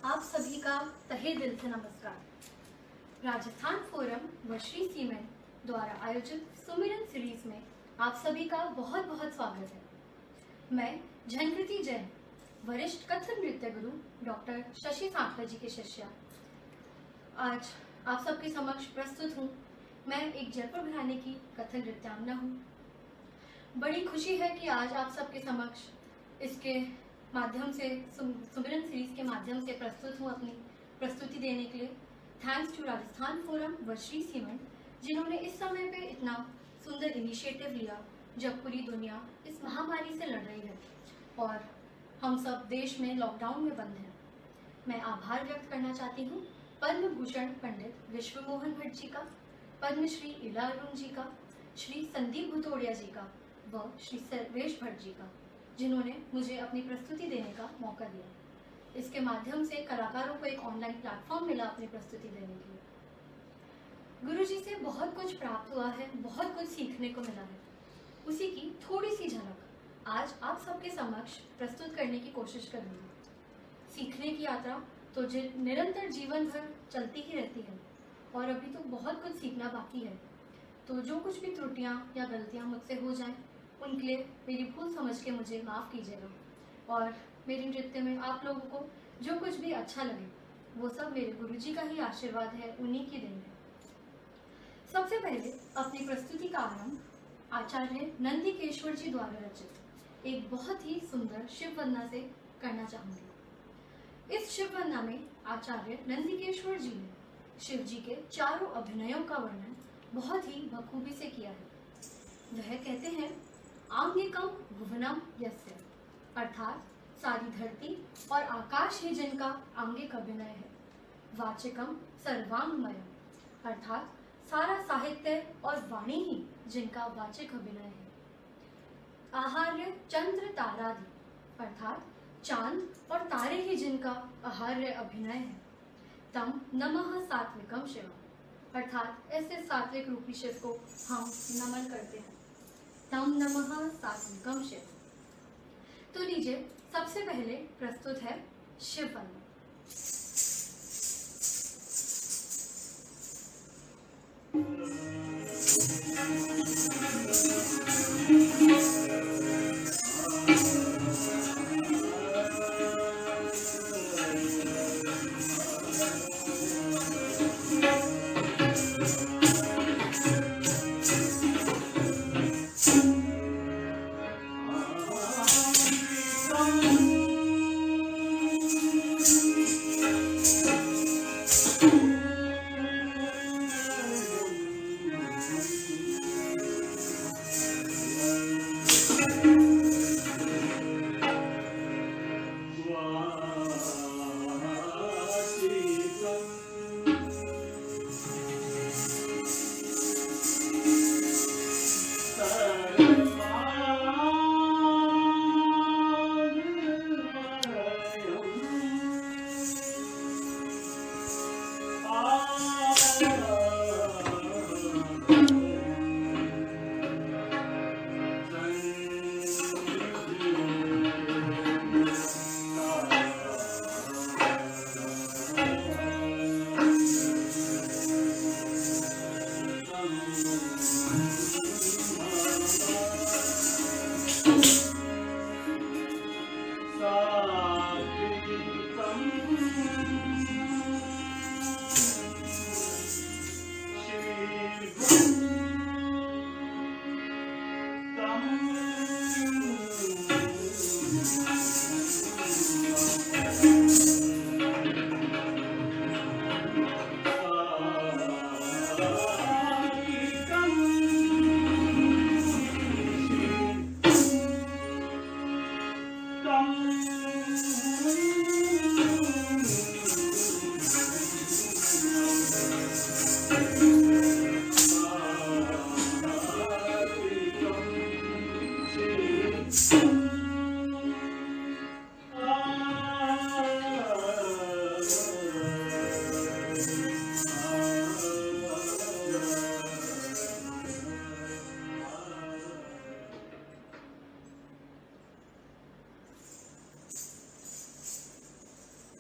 आप सभी का तहे दिल से नमस्कार। राजस्थान फोरम व श्री सीमेंट द्वारा आयोजित सुमिरन सीरीज में आप सभी का बहुत बहुत स्वागत है। मैं झनकृति जैन, वरिष्ठ कथक नृत्य गुरु डॉक्टर शशि सांखला जी की शिष्या, आज आप सबके समक्ष प्रस्तुत हूँ। मैं एक जयपुर घराने की कथक नृत्यांगना हूँ। बड़ी खुशी है कि आज आप सबके समक्ष इसके माध्यम से सुमिरन सीरीज के माध्यम से प्रस्तुत हूँ अपनी प्रस्तुति देने के लिए। थैंक्स टू राजस्थान फोरम व श्री सीमेंट, जिन्होंने इस समय पे इतना सुंदर इनिशिएटिव लिया जब पूरी दुनिया इस महामारी से लड़ रही है और हम सब देश में लॉकडाउन में बंद हैं। मैं आभार व्यक्त करना चाहती हूँ पद्म भूषण पंडित विश्व मोहन भट्ट जी का, पद्मश्री इला अरुण जी का, श्री संदीप भुतोड़िया जी का व श्री सर्वेश भट्ट जी का, जिन्होंने मुझे अपनी प्रस्तुति देने का मौका दिया। इसके माध्यम से कलाकारों को एक ऑनलाइन प्लेटफॉर्म मिला अपनी प्रस्तुति देने के लिए। गुरुजी से बहुत कुछ प्राप्त हुआ है, बहुत कुछ सीखने को मिला है। उसी की थोड़ी सी झलक आज आप सबके समक्ष प्रस्तुत करने की कोशिश करूँगी। सीखने की यात्रा तो निरंतर जीवन भर चलती ही रहती है और अभी तो बहुत कुछ सीखना बाकी है। तो जो कुछ भी त्रुटियाँ या गलतियाँ मुझसे हो जाएं, उनके लिए मेरी भूल समझ के मुझे माफ़ कीजिएगा और मेरे नृत्य में आप लोगों को जो कुछ भी अच्छा लगे वो सब मेरे गुरुजी का ही आशीर्वाद है, उन्हीं की देन है। सबसे पहले अपनी प्रस्तुति का आरंभ आचार्य नंदिकेश्वर जी द्वारा रचित एक बहुत ही सुंदर शिव वंदना से करना चाहूँगी। इस शिव वंदना में आचार्य नंदिकेश्वर जी ने शिव जी के चारों अभिनयों का वर्णन बहुत ही बखूबी से किया है। वह कहते हैं, आंगिकम भुवनम यस्य, अर्थात सारी धरती और आकाश ही जिनका आंगिक अभिनय है। वाचिकम सर्वांगमयम, अर्थात सारा साहित्य और वाणी ही जिनका वाचिक अभिनय है। आहार्य चंद्र तारादि, अर्थात चांद और तारे ही जिनका आहार्य अभिनय है। तम नमः सात्विकम शिव, अर्थात ऐसे सात्विक रूपी शिव को हम नमन करते हैं। तम नमः सात्विकम शिव। तो लीजिए, सबसे पहले प्रस्तुत है शिव वंदना।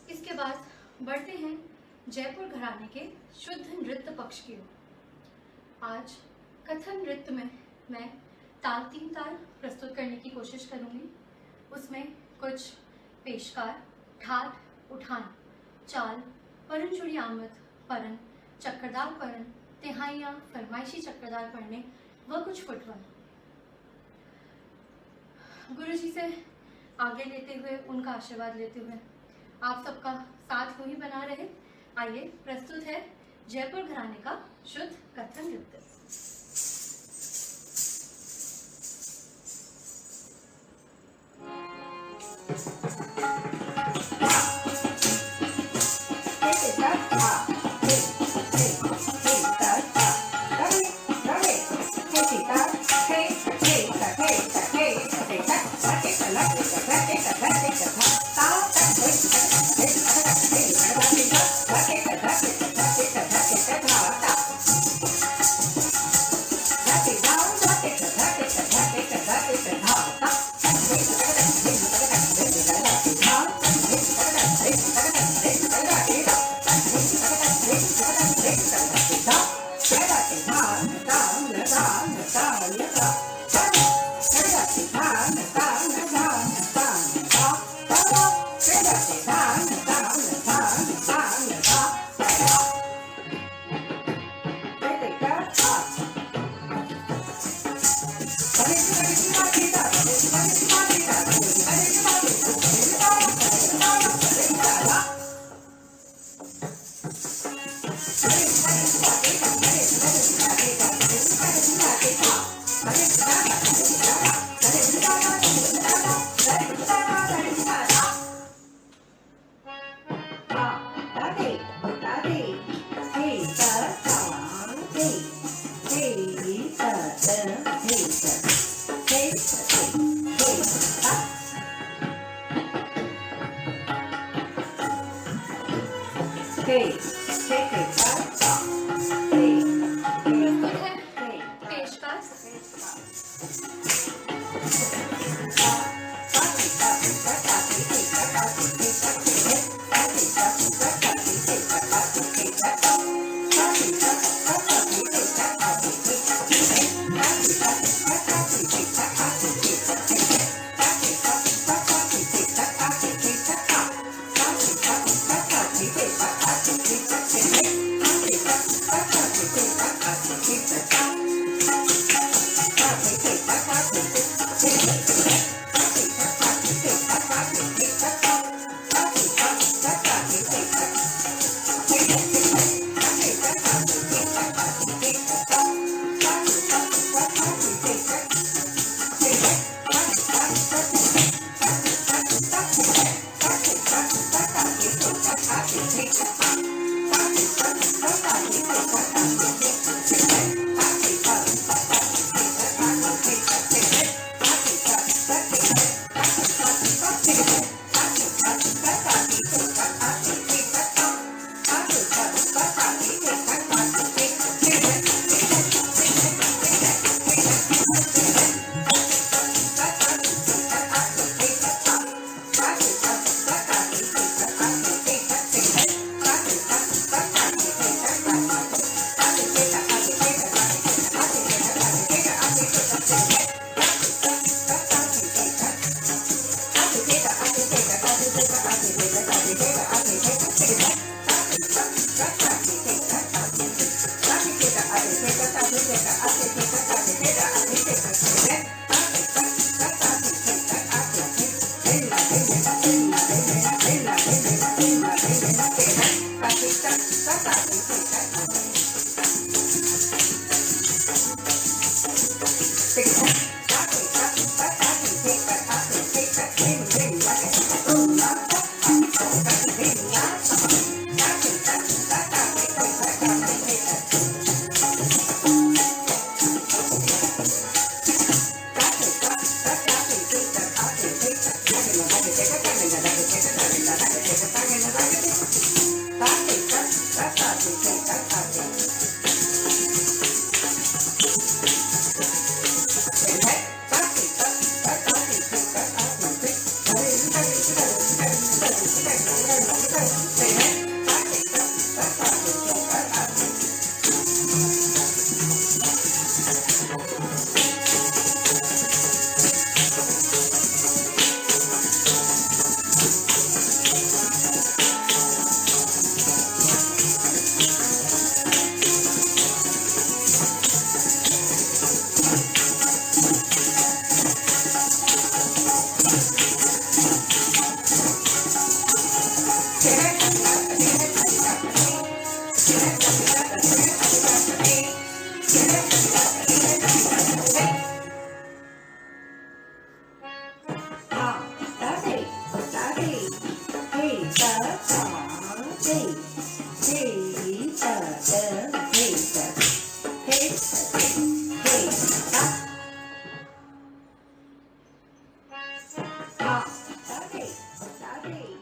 इसके बाद बढ़ते हैं जयपुर घराने के शुद्ध नृत्य पक्ष की ओर। आज कथक नृत्य में मैं ताल तीन ताल प्रस्तुत करने की कोशिश करूंगी। उसमें कुछ पेशकार, ठाट, उठान, चाल, परन चुड़ी आमद, परन, चक्रदार परन, तिहाइयाँ, फरमाइशी चक्रदार पढ़ने व कुछ फुटवर्क। गुरु जी से आगे लेते हुए, उनका आशीर्वाद लेते हुए आप सबका साथ यूं ही बना रहे। आइए, प्रस्तुत है जयपुर घराने का शुद्ध कथक नृत्य।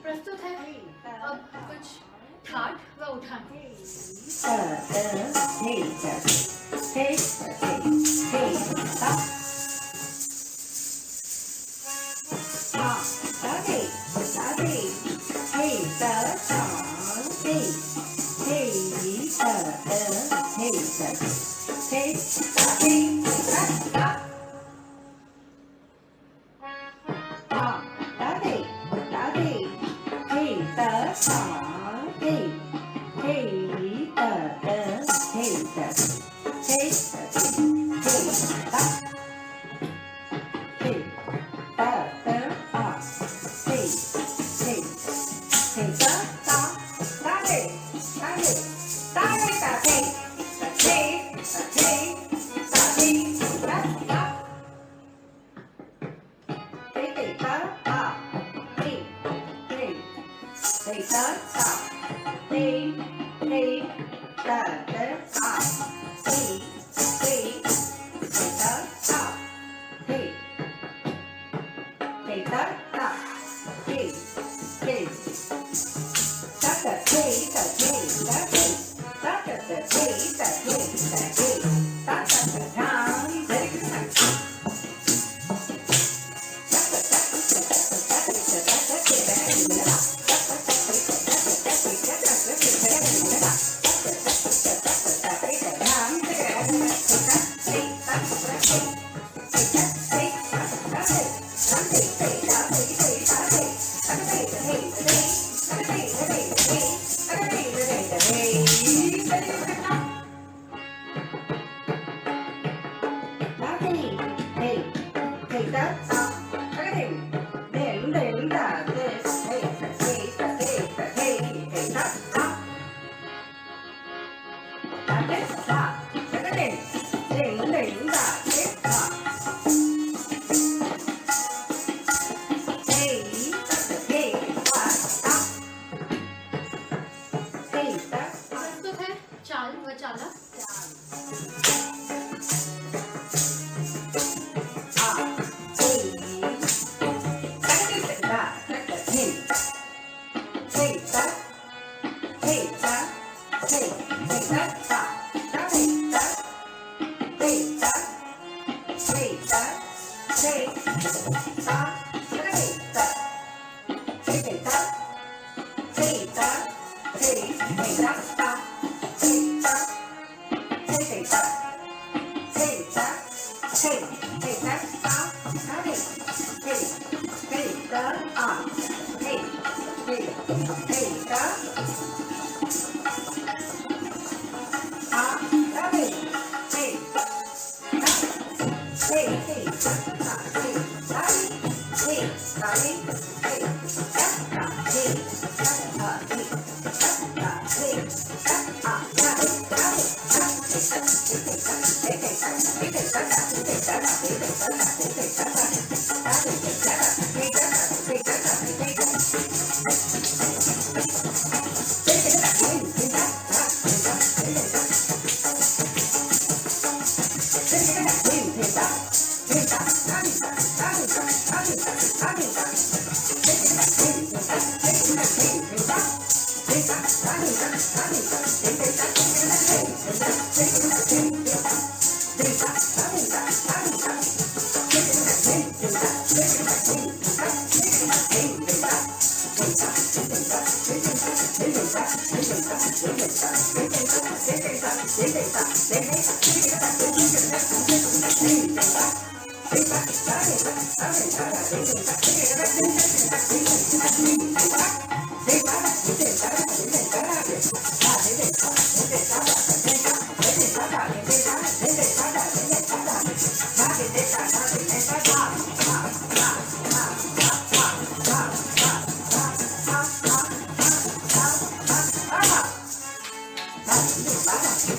प्रस्तुत है अब कुछ ठाठ व उठान। प्रस्तुत है चाल व चाला।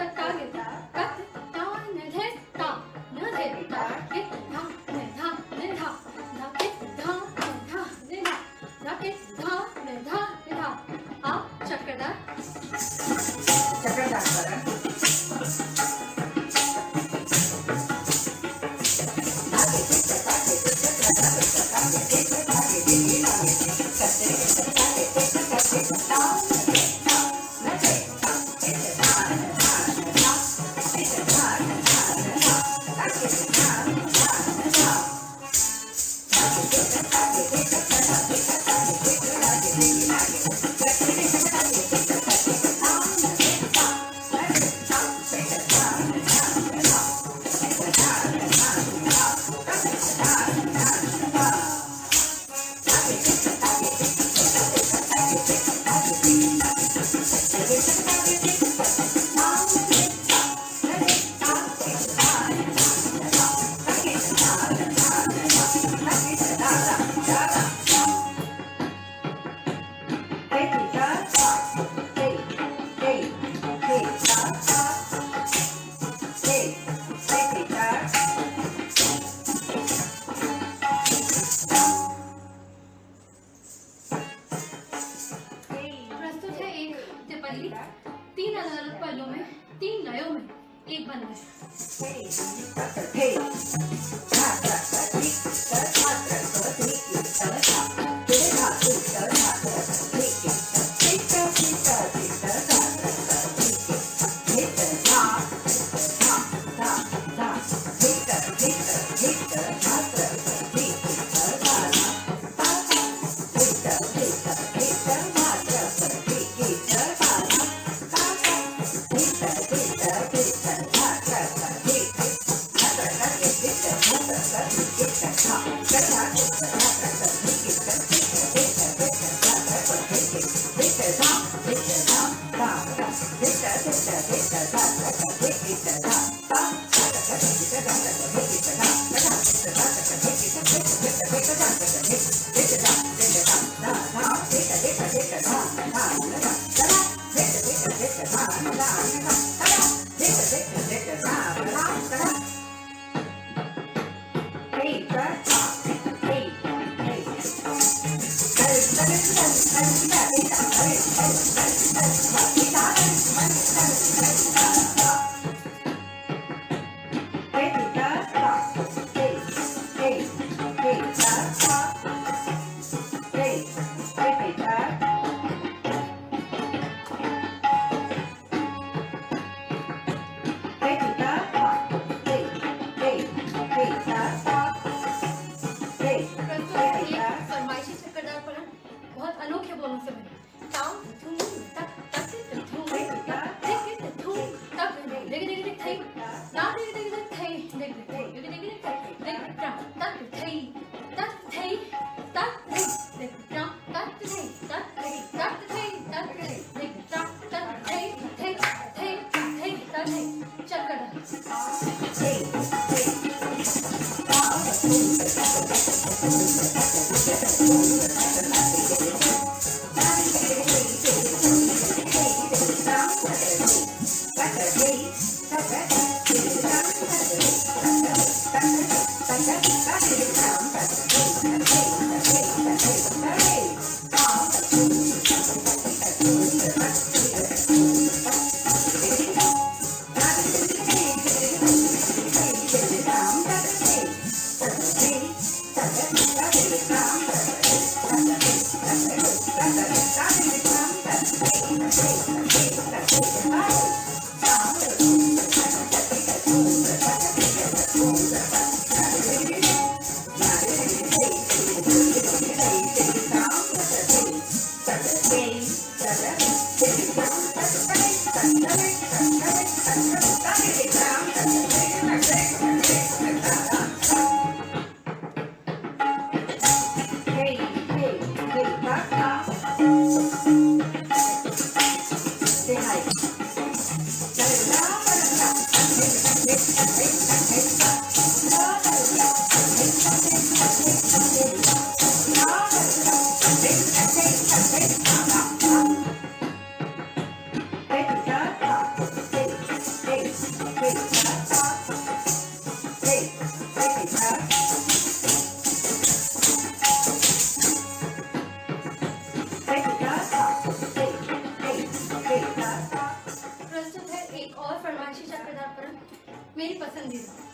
ता गे ता कत ता न धे ता न धे ता के धा ने धा ने धा धा के धा ने धा ने धा धा के धा ने धा ने धा आप चक्रधार करण प्रस्तुत है एक तिपल्ली तीन अलग अलग पल्लों में तीन लयों में एक बन गए। बहुत अनोखे बोलों से बने ताम थूम तक तक थूम देख थूम तक देख देख देख थई ना देख देख देख थई देख देख देख देख देख देख तक थई तक थई तक देख तक थई तक थई तक थई तक थई देख तक थई थई थई थई तक थई चल कर एक और फरमाइशी चक्रधार परम मेरी पसंदीदा।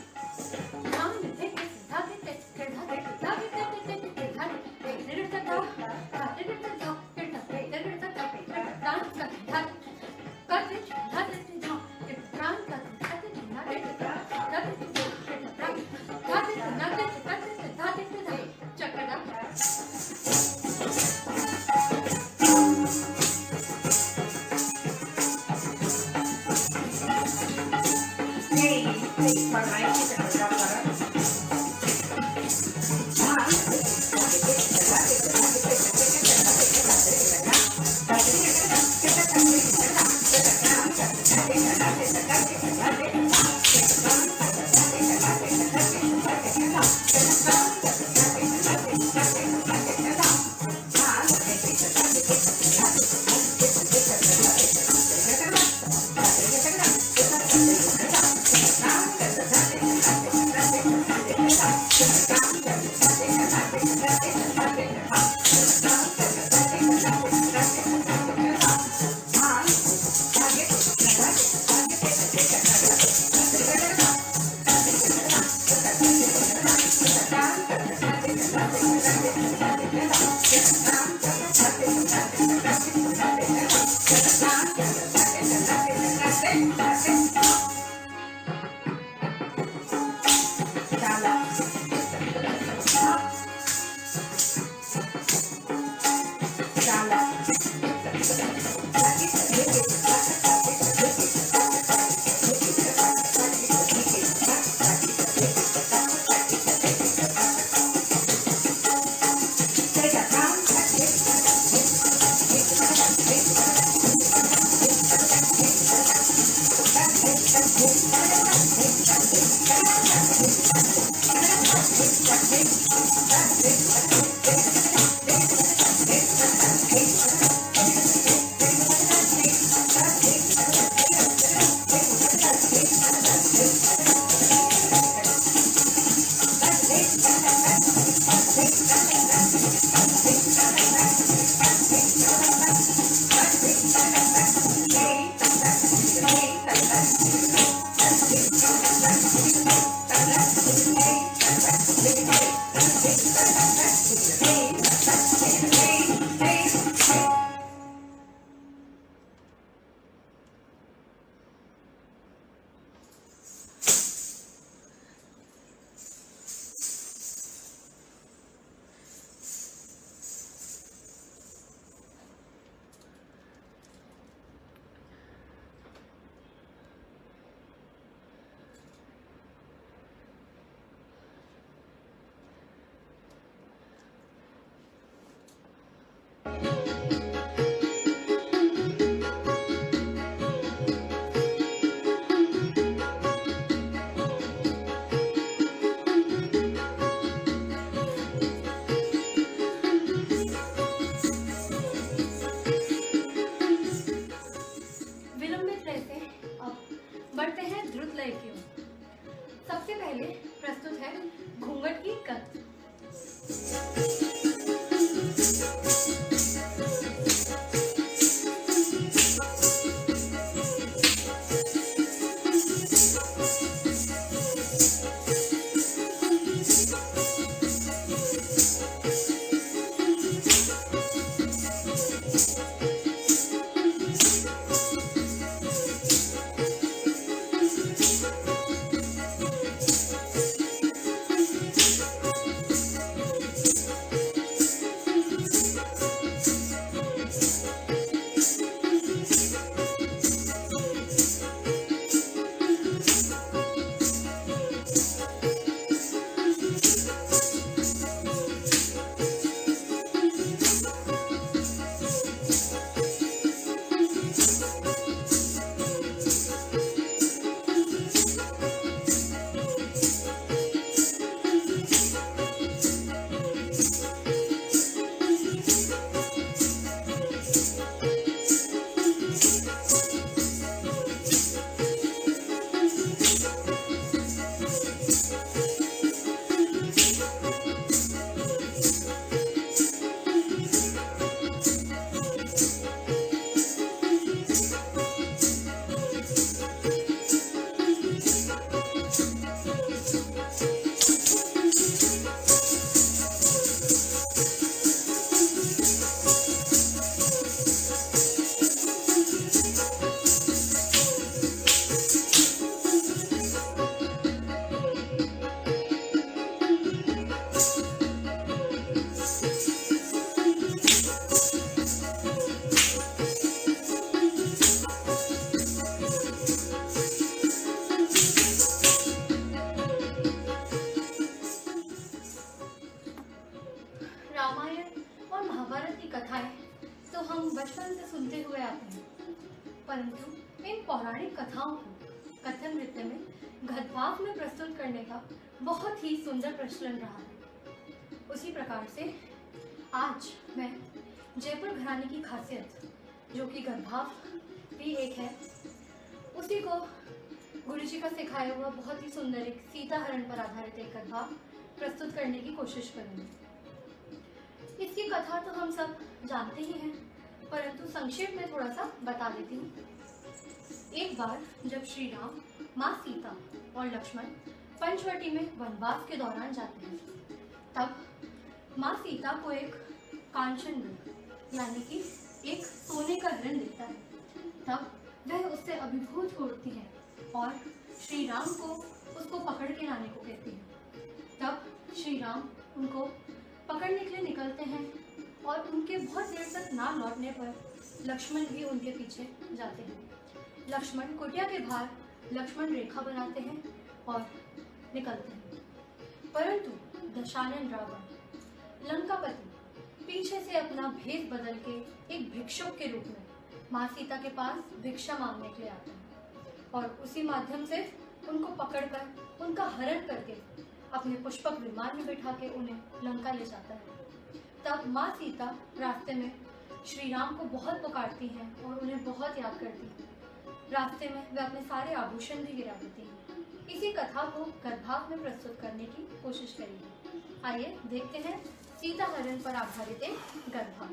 सबसे पहले प्रस्तुत है घूंघट की कत। बचपन से सुनते हुए आते हैं, परंतु इन पौराणिक कथाओं को कथन नृत्य में गद्भाव में प्रस्तुत करने का बहुत ही सुंदर प्रचलन रहा है। उसी प्रकार से आज मैं जयपुर घराने की खासियत, जो कि गद्भाव भी एक है, उसी को गुरुजी का सिखाया हुआ बहुत ही सुंदर एक सीता हरण पर आधारित एक गद्भाव प्रस्तुत करने की कोशिश करूंगी। इसकी कथा तो हम सब जानते ही हैं, परंतु संक्षेप में थोड़ा सा बता देती हूँ। एक बार जब श्री राम, माँ सीता और लक्ष्मण पंचवटी में वनवास के दौरान जाते हैं, तब माँ सीता को एक कांचन मृग यानी कि एक सोने का हिरण दिखता है। तब वह उससे अभिभूत होती है और श्री राम को उसको पकड़ के लाने को कहती है। तब श्री राम उनको पकड़ने के लिए निकलते हैं और उनके बहुत देर तक ना लौटने पर लक्ष्मण भी उनके पीछे जाते हैं। लक्ष्मण कुटिया के बाहर लक्ष्मण रेखा बनाते हैं और निकलते हैं, परंतु दशानन रावण लंकापति पीछे से अपना भेद बदल के एक भिक्षुक के रूप में माँ सीता के पास भिक्षा मांगने के लिए आता है और उसी माध्यम से उनको पकड़कर उनका हरण करके अपने पुष्पक विमान में बैठा के उन्हें लंका ले जाता है। तब माँ सीता रास्ते में श्री राम को बहुत पुकारती हैं और उन्हें बहुत याद करती हैं। रास्ते में वे अपने सारे आभूषण भी गिरा देती हैं। इसी कथा को गद्भाव में प्रस्तुत करने की कोशिश करेंगे। आइए देखते हैं सीता हरण पर आधारित एक गद्भाव।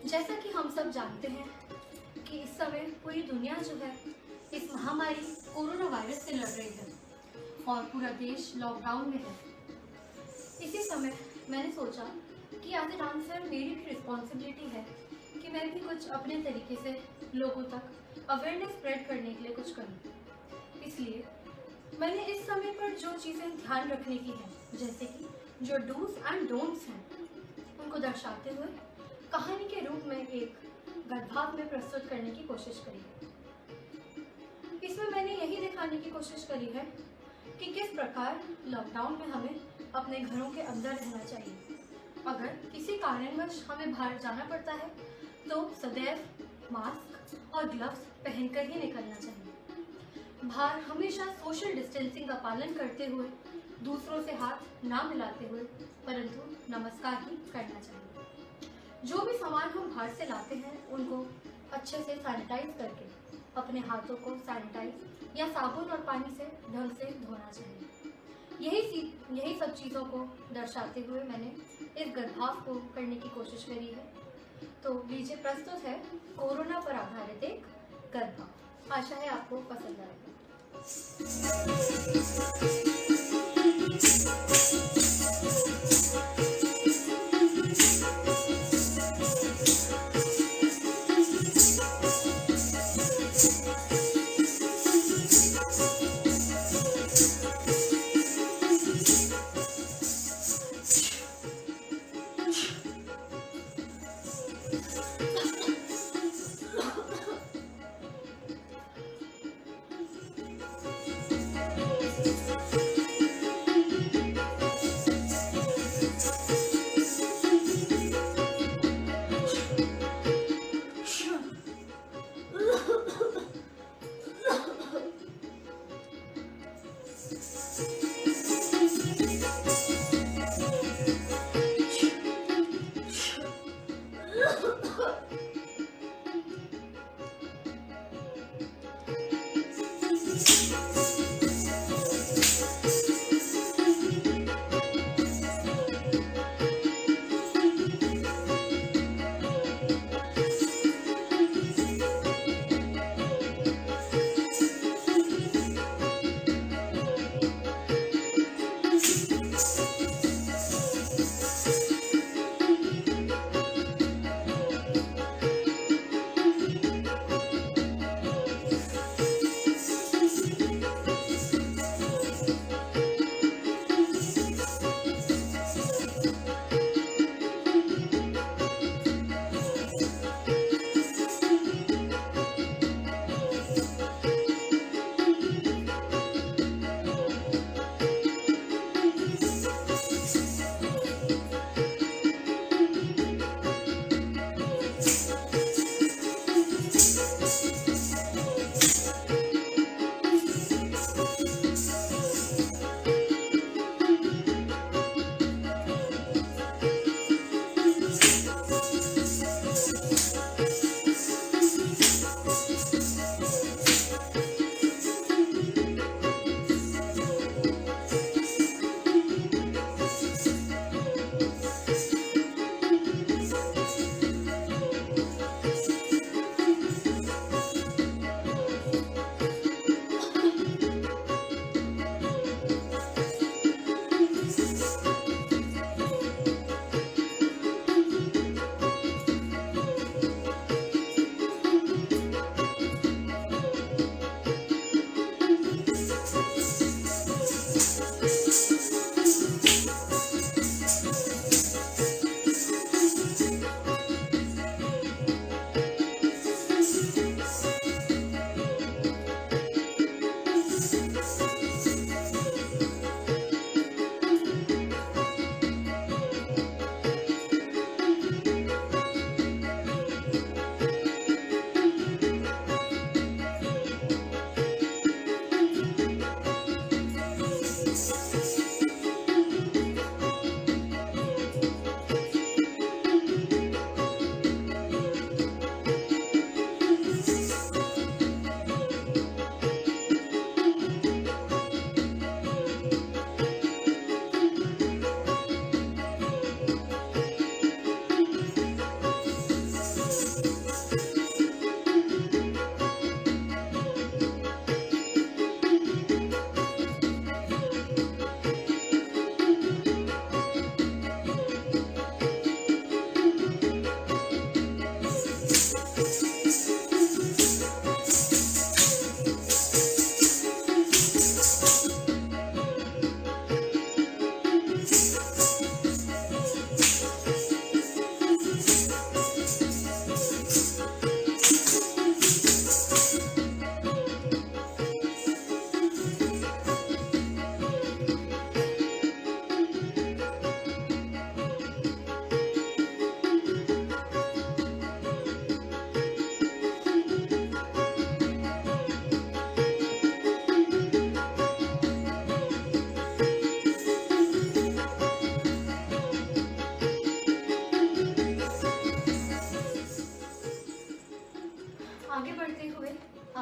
जैसा कि हम सब जानते हैं कि इस समय पूरी दुनिया जो है इस महामारी कोरोना वायरस से लड़ रही है और पूरा देश लॉकडाउन में है। इसी समय मैंने सोचा कि एज ए डांसर मेरी भी रिस्पॉन्सिबिलिटी है कि मैं भी कुछ अपने तरीके से लोगों तक अवेयरनेस स्प्रेड करने के लिए कुछ करूं। इसलिए मैंने इस समय पर जो चीज़ें ध्यान रखने की हैं, जैसे कि जो डूज एंड डोंट्स हैं, उनको दर्शाते हुए कहानी के रूप में एक गद्भाव में प्रस्तुत करने की कोशिश करी है। इसमें मैंने यही दिखाने की कोशिश करी है कि किस प्रकार लॉकडाउन में हमें अपने घरों के अंदर रहना चाहिए। अगर किसी कारणवश हमें बाहर जाना पड़ता है तो सदैव मास्क और ग्लव्स पहनकर ही निकलना चाहिए। बाहर हमेशा सोशल डिस्टेंसिंग का पालन करते हुए, दूसरों से हाथ ना मिलाते हुए, परंतु नमस्कार ही करना चाहिए। जो भी सामान हम बाहर से लाते हैं उनको अच्छे से सैनिटाइज करके अपने हाथों को सैनिटाइज या साबुन और पानी से ढंग से धोना चाहिए। यही सब चीज़ों को दर्शाते हुए मैंने इस गद्भाव को करने की कोशिश करी है। तो लीजिए, प्रस्तुत है कोरोना पर आधारित एक गद्भाव। आशा है आपको पसंद आएगा।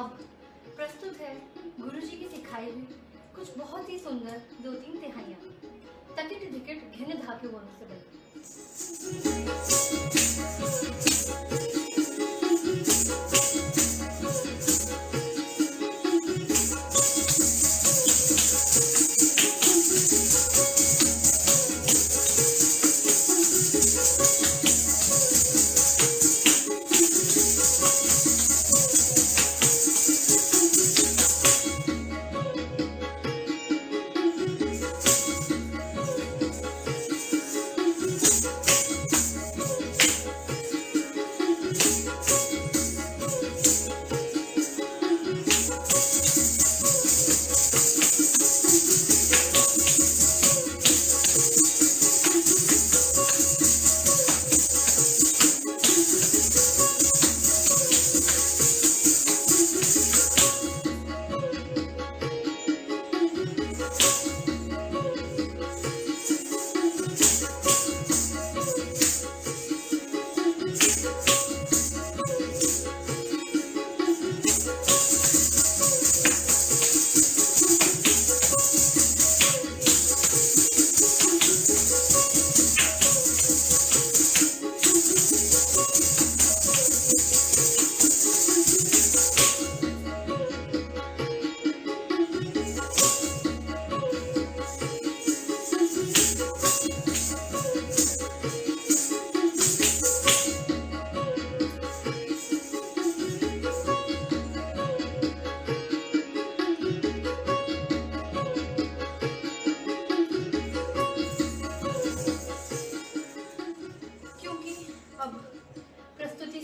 अब प्रस्तुत है गुरुजी की सिखाई हुई कुछ बहुत ही सुंदर 2-3 तिहाइयाँ। तकिट धिकिट घिन धाके बोलने से बनी।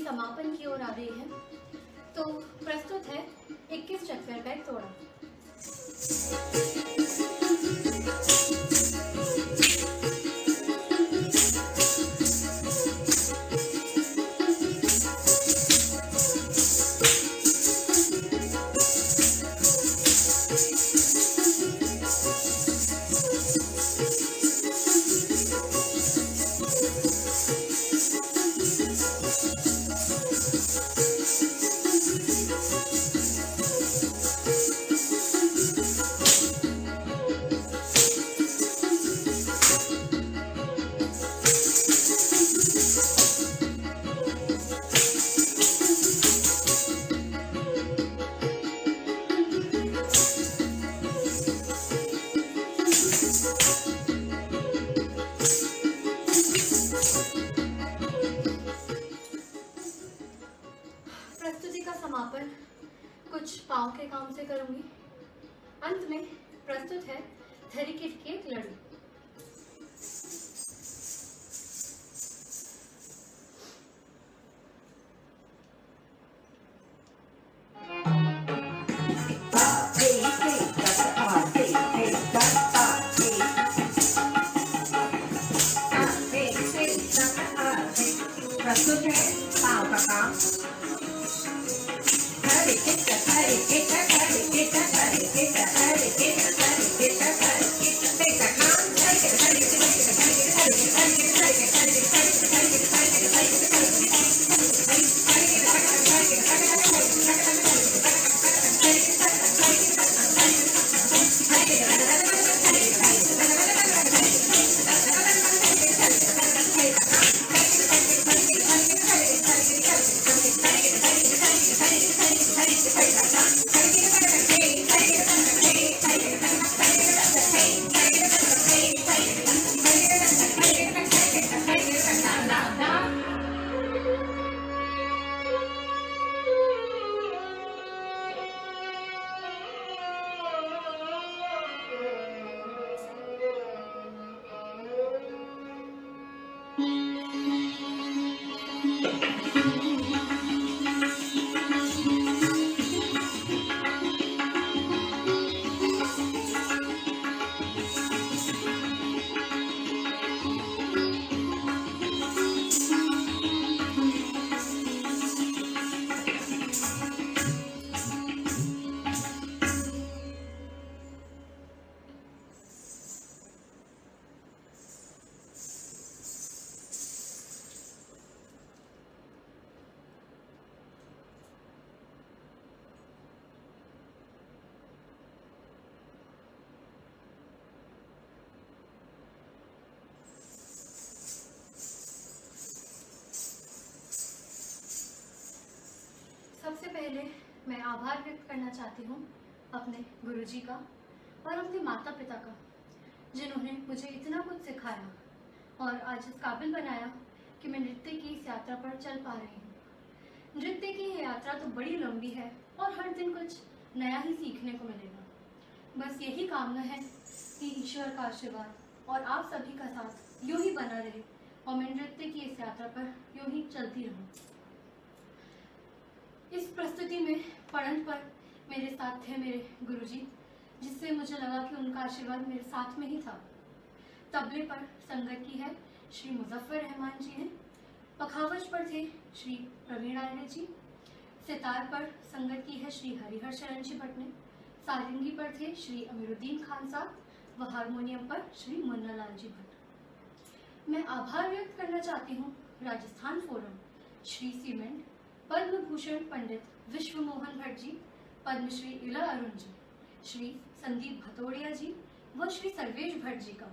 समापन की ओर आ रही है, तो प्रस्तुत है 21 चक्कर का एक तोड़ा। समापन कुछ पाँव के काम से करूंगी। अंत में प्रस्तुत है थरिकिट की एक लड़ी। प्रस्तुत है पाँव का काम। मैं आभार व्यक्त करना चाहती हूँ अपने गुरुजी का और अपने माता पिता का, जिन्होंने मुझे इतना कुछ सिखाया और आज इस काबिल बनाया कि मैं नृत्य की इस यात्रा पर चल पा रही हूँ। नृत्य की ये यात्रा तो बड़ी लंबी है और हर दिन कुछ नया ही सीखने को मिलेगा। बस यही कामना है कि ईश्वर का आशीर्वाद और आप सभी का साथ यूं ही बना रहे और मैं नृत्य की इस यात्रा पर यूं ही चलती रहूं। इस प्रस्तुति में पढ़न पर मेरे साथ थे मेरे गुरुजी, जिससे मुझे लगा कि उनका आशीर्वाद मेरे साथ में ही था। तबले पर संगत की है श्री मुजफ्फर रहमान जी ने, पखावज पर थे श्री प्रवीण आर्य जी, सितार पर संगत की है श्री हरिहर शरण जी भट्ट ने, सारंगी पर थे श्री अमीरुद्दीन खान साहब व हारमोनियम पर श्री मुन्नालाल जी भट्ट। मैं आभार व्यक्त करना चाहती हूँ राजस्थान फोरम, श्री सीमेंट, पद्म भूषण पंडित विश्व मोहन भट्ट जी, पद्मश्री इला अरुण जी, श्री संदीप भतोड़िया जी व श्री सर्वेश भट्ट जी का,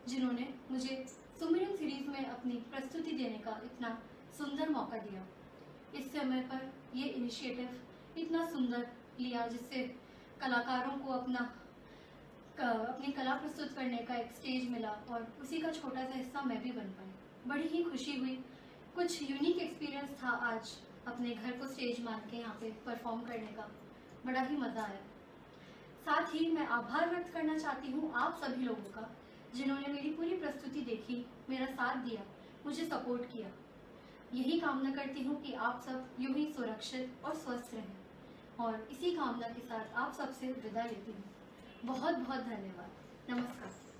जिन्होंने मुझे सुमिरन सीरीज में अपनी प्रस्तुति देने का इतना सुंदर मौका दिया। इस समय पर ये इनिशिएटिव इतना सुंदर लिया, जिससे कलाकारों को अपनी कला प्रस्तुत करने का एक स्टेज मिला और उसी का छोटा सा हिस्सा मैं भी बन पाई। बड़ी ही खुशी हुई, कुछ यूनिक एक्सपीरियंस था आज अपने घर को स्टेज मान के यहाँ पे परफॉर्म करने का, बड़ा ही मज़ा आया। साथ ही मैं आभार व्यक्त करना चाहती हूँ आप सभी लोगों का, जिन्होंने मेरी पूरी प्रस्तुति देखी, मेरा साथ दिया, मुझे सपोर्ट किया। यही कामना करती हूँ कि आप सब यूं ही सुरक्षित और स्वस्थ रहें और इसी कामना के साथ आप सबसे विदा लेती हूँ। बहुत बहुत धन्यवाद। नमस्कार।